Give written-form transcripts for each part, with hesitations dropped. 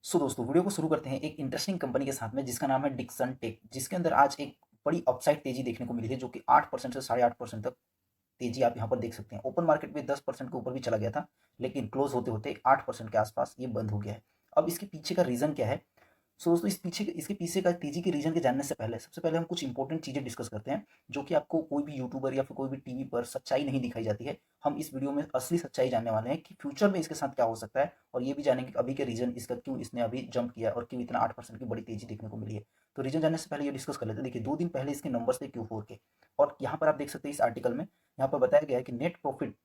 सो दोस्तों वीडियो को शुरू करते हैं एक इंटरेस्टिंग कंपनी के साथ में जिसका नाम है डिक्सन टेक, जिसके अंदर आज एक बड़ी अपसाइड तेजी देखने को मिली है जो कि 8% से 8.5% तक तेजी आप यहाँ पर देख सकते हैं। ओपन मार्केट में 10% के ऊपर भी चला गया था, लेकिन क्लोज होते होते 8% के आसपास ये बंद हो गया है। अब इसके पीछे का रीज़न क्या है? सो दोस्तों इसके पीछे का तेजी के रीजन के जानने से पहले सबसे पहले हम कुछ इंपॉर्टेंट चीज़ें डिस्कस करते हैं जो कि आपको कोई भी यूट्यूबर या फिर कोई भी टीवी पर सच्चाई नहीं दिखाई जाती है। हम इस वीडियो में असली सच्चाई जानने वाले हैं कि फ्यूचर में इसके साथ क्या हो सकता है, और ये भी जानेंगे कि अभी के रीजन इसका क्यों इसने अभी जंप किया और क्यों इतना 8% की बड़ी तेजी देखने को मिली है। तो रीजन जानने से पहले ये डिस्कस कर लेते हैं। देखिए 2 दिन पहले इसके नंबर्स थे Q4 के, और यहाँ पर आप देख सकते हैं इस आर्टिकल में यहाँ पर बताया गया है कि नेट प्रॉफिट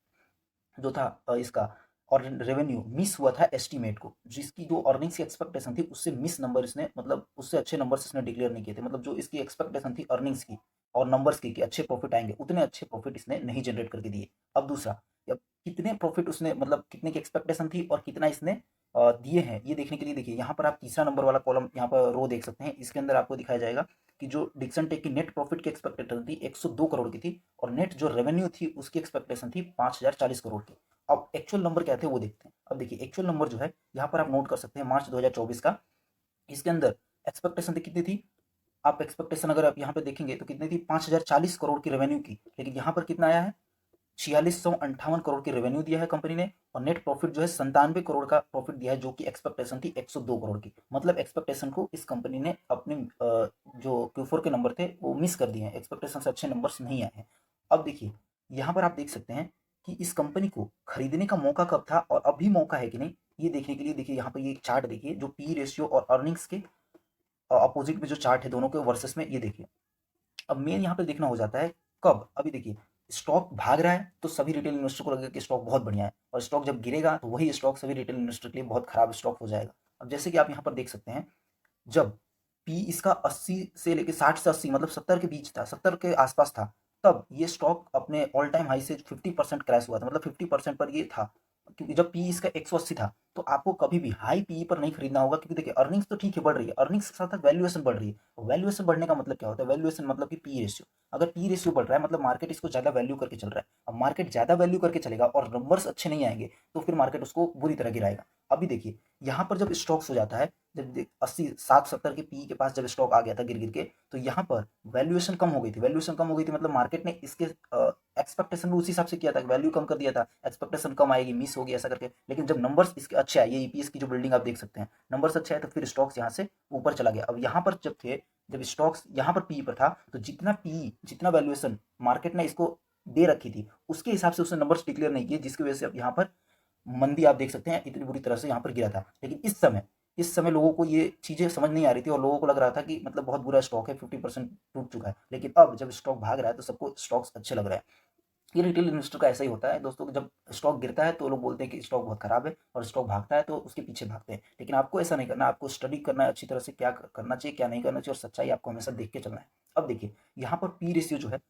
जो था इसका और रेवेन्यू मिस हुआ था एस्टीमेट को, जिसकी जो अर्निंग्स की एक्सपेक्टेशन थी उससे मिस नंबर इसने, मतलब उससे अच्छे नंबर्स इसने डिक्लेयर नहीं किए थे। मतलब जो इसकी एक्सपेक्टेशन थी अर्निंग्स की और नंबर्स की कि अच्छे प्रॉफिट आएंगे, उतने अच्छे प्रॉफिट इसने नहीं जनरेट करके दिए। अब दूसरा, अब कितने प्रॉफिट उसने, मतलब कितने की एक्सपेक्टेशन थी और कितना इसने दिए हैं, ये देखने के लिए देखिए यहाँ पर आप तीसरा नंबर वाला कॉलम यहाँ पर रो देख सकते हैं। इसके अंदर आपको दिखाया जाएगा कि जो डिक्सन टेक की नेट प्रॉफिट की एक्सपेक्टेशन थी 102 करोड़ की थी, और नेट जो रेवेन्यू थी उसकी एक्सपेक्टेशन थी 5040 करोड़ की। अब एक्चुअल नंबर क्या थे वो देखते हैं। अब देखिए एक्चुअल नंबर जो है यहाँ पर आप नोट कर सकते हैं मार्च 2024 का। इसके अंदर एक्सपेक्टेशन कितनी थी? आप एक्सपेक्टेशन अगर आप यहाँ पे देखेंगे तो कितनी थी? 5040 करोड़ की रेवेन्यू की, लेकिन यहाँ पर कितना आया है? 4658 करोड़ की रेवेन्यू दिया है कंपनी ने, और नेट प्रॉफिट जो है 97 करोड़ का प्रॉफिट दिया है, जो कि एक्सपेक्टेशन थी 102 करोड़ की। मतलब एक्सपेक्टेशन को इस कंपनी ने अपने जो Q4 के नंबर थे वो मिस कर दिए हैं, एक्सपेक्टेशन से अच्छे नंबर्स नहीं आए हैं। अब देखिए यहाँ पर आप देख सकते हैं कि इस कंपनी को खरीदने का मौका कब था और अभी मौका है कि नहीं, ये देखने के लिए देखिए यहाँ पर ये एक चार्ट देखिए जो पी रेशियो और अर्निंग्स के अपोजिट में जो चार्ट है दोनों के वर्सेस में, ये देखिए। अब मेन यहाँ पे देखना हो जाता है कब। अभी देखिए स्टॉक भाग रहा है तो सभी रिटेल इन्वेस्टर को लगेगा कि स्टॉक बहुत बढ़िया है, और स्टॉक जब गिरेगा तो वही स्टॉक सभी रिटेल इन्वेस्टर के लिए बहुत खराब स्टॉक हो जाएगा। अब जैसे कि आप यहाँ पर देख सकते हैं, जब पी इसका 80 से लेके 60 से 80, मतलब 70 के बीच था, 70 के आसपास था, तब ये स्टॉक अपने ऑल टाइम हाई से 50% क्रैश हुआ था, मतलब 50% पर ये था। क्योंकि जब पी इसका 180 था, तो आपको कभी भी हाई पी पर नहीं खरीदना होगा, क्योंकि देखिए अर्निंग्स तो ठीक है बढ़ रही है, अर्निंग्स के साथ साथ वैल्यूएशन बढ़ रही है। वैल्यूएशन बढ़ने का मतलब क्या होता है? वैल्यूएशन मतलब कि पी रेशियो। अगर पी रेशियो बढ़ रहा है मतलब मार्केट इसको ज़्यादा वैल्यू करके चल रहा है। अब मार्केट ज़्यादा वैल्यू करके चलेगा और नंबर्स अच्छे नहीं आएंगे, तो फिर मार्केट उसको बुरी तरह गिराएगा। अभी देखिए यहाँ पर जब स्टॉक्स हो जाता है, जब 80 60 70 के पी के पास जब स्टॉक आ गया था गिर गिर के, तो यहाँ पर वैल्यूएशन कम हो गई थी। वैल्यूएशन कम हो गई थी मतलब मार्केट ने इसके एक्सपेक्टेशन भी उसी हिसाब से किया था, वैल्यू कम कर दिया था, एक्सपेक्टेशन कम आएगी, मिस होगी ऐसा करके। लेकिन जब नंबर्स इसके अच्छे आए, ये ईपीएस की जो बिल्डिंग आप देख सकते हैं, नंबर्स अच्छे आए तो फिर स्टॉक्स यहाँ से ऊपर चला गया। अब यहाँ पर जब थे, जब स्टॉक्स यहाँ पर पी पर था, तो जितना पी जितना वैल्यूएशन मार्केट ने इसको दे रखी थी उसके हिसाब से उसने नंबर्स डिक्लेयर नहीं किए, जिसकी वजह से अब यहाँ पर मंदी आप देख सकते हैं इतनी बुरी तरह से यहाँ पर गिरा था। लेकिन इस समय लोगों को ये चीज़ें समझ नहीं आ रही थी, और लोगों को लग रहा था कि मतलब बहुत बुरा स्टॉक है, 50% टूट चुका है। लेकिन अब जब स्टॉक भाग रहा है तो सबको स्टॉक्स अच्छे लग रहे हैं। ये रिटेल इन्वेस्टर का ऐसा ही होता है दोस्तों, जब स्टॉक गिरता है तो लोग बोलते हैं कि स्टॉक बहुत खराब है, और स्टॉक भागता है तो उसके पीछे भागते हैं। लेकिन आपको ऐसा नहीं करना, आपको स्टडी करना है अच्छी तरह से, क्या करना चाहिए क्या नहीं करना चाहिए, और सच्चाई आपको हमेशा देख के चलना है। अब देखिए यहाँ पर पी रेशियो जो है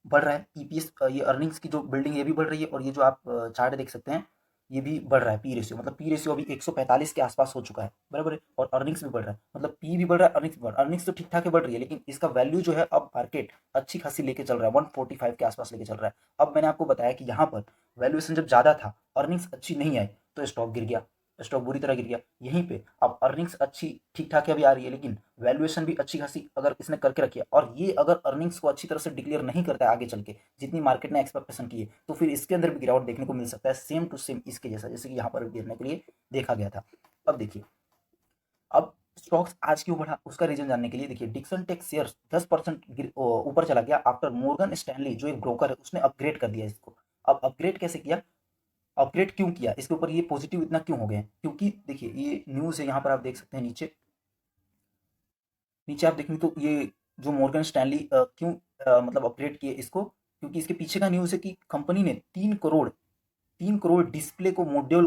बढ़ रहा है, ईपीएस ये अर्निंग्स की जो बिल्डिंग ये भी बढ़ रही है, और ये जो आप चार्ट देख सकते हैं ये भी बढ़ रहा है पी रेशियो। मतलब पी रेशियो अभी 145 के आसपास हो चुका है, बराबर है, और अर्निंग्स भी बढ़ रहा है। मतलब पी भी बढ़ रहा है, अर्निंग्स भी बढ़ रहा है। अर्निंग्स तो ठीक ठाक है बढ़ रही है, लेकिन इसका वैल्यू जो है अब मार्केट अच्छी खासी लेके चल रहा है, 145 के आसपास लेके चल रहा है। अब मैंने आपको बताया कि यहाँ पर वैल्यूएशन जब ज़्यादा था, अर्निंग्स अच्छी नहीं आई, तो स्टॉक गिर गया, स्टॉक बुरी तरह गिर गया। यहीं पे अब अर्निंग्स अच्छी ठीक ठाक है अभी आ रही है, लेकिन वैल्यूएशन भी अच्छी खासी अगर इसने करके रखी है, और ये अगर अर्निंग्स को अच्छी तरह से डिक्लेयर नहीं करता है आगे चल के जितनी मार्केट ने एक्सपेक्टेशन की है, तो फिर इसके अंदर भी गिरावट देखने को मिल सकता है, सेम टू सेम इसके जैसा, जैसे कि यहाँ पर गिरने के लिए देखा गया था। अब देखिए, अब स्टॉक्स आज क्यों बढ़ा उसका रीजन जानने के लिए देखिए, डिक्सन टेक शेयर 10% ऊपर चला गया आफ्टर मोर्गन स्टैनली जो एक ब्रोकर है उसने अपग्रेड कर दिया इसको। अब अपग्रेड कैसे किया, अपग्रेड क्यों किया, इसके ऊपर ये पॉजिटिव इतना क्यों हो गए हैं? क्योंकि देखिए ये न्यूज़ है, यहाँ पर आप देख सकते हैं नीचे नीचे आप देखेंगे तो ये जो मॉर्गन स्टैनली क्यों मतलब अपग्रेड किए इसको, क्योंकि इसके पीछे का न्यूज़ है कि कंपनी ने 3 करोड़ डिस्प्ले मॉड्यूल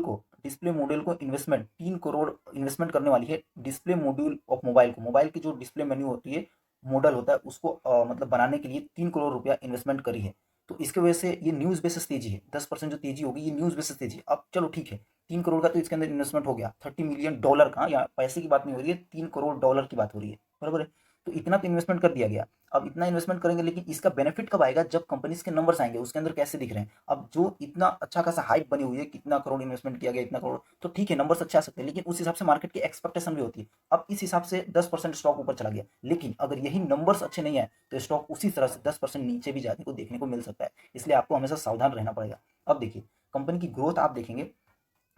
को इन्वेस्टमेंट 3 करोड़ इन्वेस्टमेंट करने वाली है। डिस्प्ले मॉड्यूल ऑफ मोबाइल की जो डिस्प्ले मेन्यू होती है, मॉडल होता है, उसको मतलब बनाने के लिए 3 करोड़ रुपया इन्वेस्टमेंट करी है। तो इसके वजह से ये न्यूज़ बेसिस तेजी है, 10% जो तेजी होगी ये न्यूज़ बेसिस तेजी है। अब चलो ठीक है, 3 करोड़ का तो इसके अंदर इन्वेस्टमेंट हो गया, $30 मिलियन का, या पैसे की बात नहीं हो रही है, $3 करोड़ की बात हो रही है, बराबर है। तो इतना तो इन्वेस्टमेंट कर दिया गया। अब इतना इन्वेस्टमेंट करेंगे, लेकिन इसका बेनिफिट कब आएगा? जब कंपनीज के नंबर्स आएंगे, उसके अंदर कैसे दिख रहे हैं। अब जो इतना अच्छा खासा हाइप बनी हुई है, कितना करोड़ इन्वेस्टमेंट किया गया, इतना करोड़, तो ठीक है नंबर्स अच्छे आ सकते हैं, लेकिन उस हिसाब से मार्केट की एक्सपेक्टेशन भी होती है। अब इस हिसाब से 10% स्टॉक ऊपर चला गया, लेकिन अगर यही नंबर्स अच्छे नहीं है तो स्टॉक उसी तरह से 10% नीचे भी जाने को देखने को मिल सकता है। इसलिए आपको हमेशा सावधान रहना पड़ेगा। अब देखिए कंपनी की ग्रोथ आप देखेंगे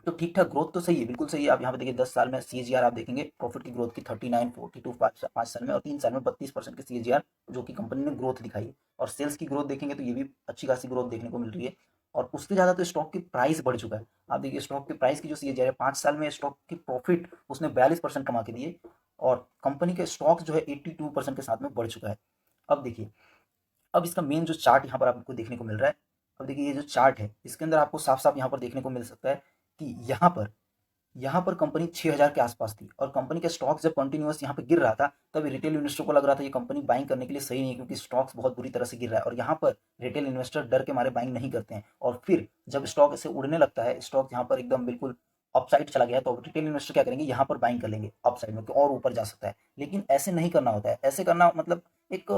तो ठीक ठाक ग्रोथ तो सही है, बिल्कुल सही है। आप यहाँ पे देखिए 10 साल में सीएजीआर आप देखेंगे प्रॉफिट की ग्रोथ की 39, 42, 5 साल में, और 3 साल में 32% की सीएजीआर जो कि कंपनी ने ग्रोथ दिखाई है। और सेल्स की ग्रोथ देखेंगे तो ये भी अच्छी खासी ग्रोथ देखने को मिल रही है। और उससे ज़्यादा तो स्टॉक की प्राइस बढ़ चुका है। आप देखिए स्टॉक की प्राइस की जो सीएजीआर है 5 साल में, स्टॉक की प्रॉफिट उसने 42% कमा के दिए, और कंपनी के स्टॉक जो है 82% के साथ में बढ़ चुका है। अब देखिए, अब इसका मेन जो चार्ट यहाँ पर आपको देखने को मिल रहा है, अब देखिए ये जो चार्ट है इसके अंदर आपको साफ साफ यहाँ पर देखने को मिल सकता है कि यहाँ पर कंपनी 6000 के आसपास थी, और कंपनी का स्टॉक जब कंटिन्यूअस यहाँ पे गिर रहा था तब रिटेल इन्वेस्टर को लग रहा था ये कंपनी बाइंग करने के लिए सही नहीं है, क्योंकि स्टॉक्स बहुत बुरी तरह से गिर रहा है। और यहाँ पर रिटेल इन्वेस्टर डर के मारे बाइंग नहीं करते हैं, और फिर जब स्टॉक ऐसे उड़ने लगता है, स्टॉक यहाँ पर एकदम बिल्कुल अपसाइड चला गया, तो रिटेल इन्वेस्टर क्या करेंगे, यहाँ पर बाइंग कर लेंगे अपसाइड में कि और ऊपर जा सकता है। लेकिन ऐसे नहीं करना होता है। ऐसे करना मतलब एक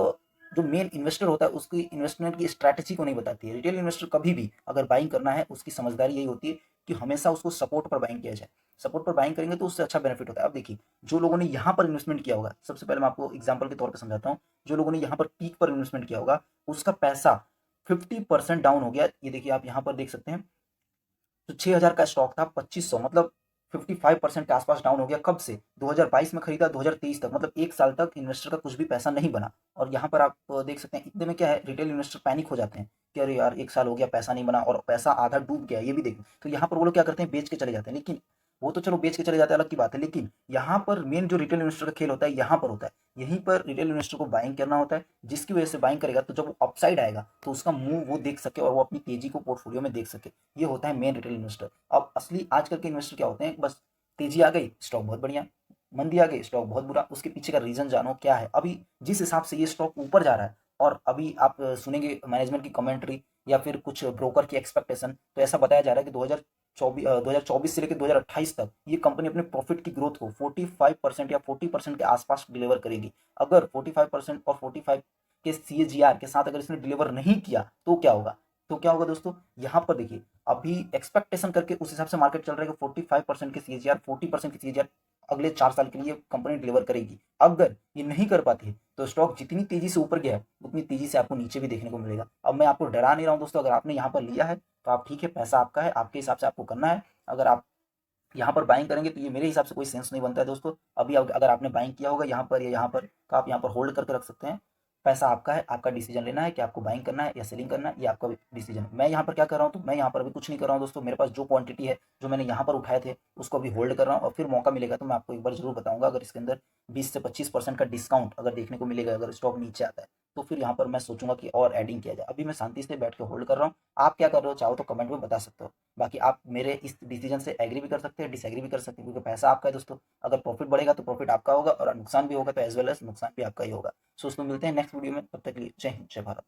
जो मेन इन्वेस्टर होता है उसकी इन्वेस्टमेंट की स्ट्रैटेजी को नहीं बताती है। रिटेल इन्वेस्टर कभी भी अगर बाइंग करना है, उसकी समझदारी यही होती है कि हमेशा उसको सपोर्ट पर बाइंग किया जाए। सपोर्ट पर बाइंग करेंगे तो उससे अच्छा बेनिफिट होता है। अब देखिए जो लोगों ने यहाँ पर इन्वेस्टमेंट किया होगा, सबसे पहले मैं आपको एग्जाम्पल के तौर पर समझाता हूँ। जो लोगों ने यहाँ पर पीक पर इन्वेस्टमेंट किया होगा, उसका पैसा 50% डाउन हो गया। ये देखिए आप यहाँ पर देख सकते हैं, तो 6000 का स्टॉक था, 2500 मतलब 55% के आसपास डाउन हो गया। कब से? 2022 में खरीदा, 2023 तक, मतलब 1 साल तक इन्वेस्टर का कुछ भी पैसा नहीं बना। और यहाँ पर आप देख सकते हैं, इतने में क्या है, रिटेल इन्वेस्टर पैनिक हो जाते हैं कि अरे यार 1 साल हो गया पैसा नहीं बना, और पैसा आधा डूब गया, ये भी देखें। तो यहाँ पर वो लोग क्या करते हैं, बेच के चले जाते हैं। लेकिन वो तो चलो बेच के चले जाते हैं, अलग की बात है, लेकिन यहाँ पर मेन जो रिटेल इन्वेस्टर का खेल होता है यहाँ पर होता है। यहीं पर रिटेल इन्वेस्टर को बाइंग करना होता है, जिसकी वजह से बाइंग करेगा तो जब वो अपसाइड आएगा तो उसका मुंह वो देख सके, और वो अपनी तेजी को पोर्टफोलियो में देख सके। ये होता है मेन रिटेल इन्वेस्टर। अब असली आजकल के इन्वेस्टर क्या होते हैं, बस तेजी आ गई स्टॉक बहुत बढ़िया, मंदी आ गई स्टॉक बहुत बुरा। उसके पीछे का रीजन जानो क्या है। अभी जिस हिसाब से ये स्टॉक ऊपर जा रहा है, और अभी आप सुनेंगे मैनेजमेंट की कमेंट्री या फिर कुछ ब्रोकर की एक्सपेक्टेशन, तो ऐसा बताया जा रहा है कि 2024 से लेकर 2028 तक ये कंपनी अपने प्रॉफिट की ग्रोथ को 45% या 40% के आसपास डिलीवर करेगी। अगर 45% और 45 के सीएजीआर के साथ अगर इसने डिलीवर नहीं किया तो क्या होगा? तो क्या होगा दोस्तों, यहाँ पर देखिए अभी एक्सपेक्टेशन करके उस हिसाब से मार्केट चल रहा है कि 45% के सीएजीआर, 40% के सीएजीआर अगले 4 साल के लिए कंपनी डिलीवर करेगी। अगर ये नहीं कर पाती है तो स्टॉक जितनी तेजी से ऊपर गया है उतनी तेजी से आपको नीचे भी देखने को मिलेगा। अब मैं आपको डरा नहीं रहा हूँ दोस्तों, अगर आपने यहाँ पर लिया है तो आप ठीक है, पैसा आपका है, आपके हिसाब से आपको करना है। अगर आप यहाँ पर बाइंग करेंगे तो ये मेरे हिसाब से कोई सेंस नहीं बनता है दोस्तों। अभी अगर आपने बाइंग किया होगा यहाँ पर या यहाँ पर, तो आप यहाँ पर होल्ड करके रख सकते हैं। पैसा आपका है, आपका डिसीजन लेना है कि आपको बाइंग करना है या सेलिंग करना है, ये आपका डिसीजन है। मैं यहाँ पर क्या कर रहा हूँ, तो मैं यहाँ पर अभी कुछ नहीं कर रहा हूँ दोस्तों। मेरे पास जो क्वांटिटी है, जो मैंने यहाँ पर उठाए थे, उसको अभी होल्ड कर रहा हूँ, और फिर मौका मिलेगा तो मैं आपको एक बार जरूर बताऊंगा। अगर इसके अंदर 20 से 25% का डिस्काउंट अगर देखने को मिलेगा, अगर स्टॉक नीचे आता है, तो फिर यहाँ पर मैं सोचूंगा कि और एडिंग किया जाए। अभी मैं शांति से बैठ के होल्ड कर रहा हूँ। आप क्या कर रहे हो, चाहो तो कमेंट में बता सकते हो। बाकी आप मेरे इस डिसीजन से एग्री भी कर सकते हैं, डिसएग्री भी कर सकते हैं, क्योंकि पैसा आपका है दोस्तों। अगर प्रॉफिट बढ़ेगा तो प्रॉफिट आपका होगा, और नुकसान भी होगा तो एज वेल एज नुकसान भी आपका ही होगा। सो उसमें मिलते हैं नेक्स्ट वीडियो में, तब तक के लिए जय हिंद, जय भारत।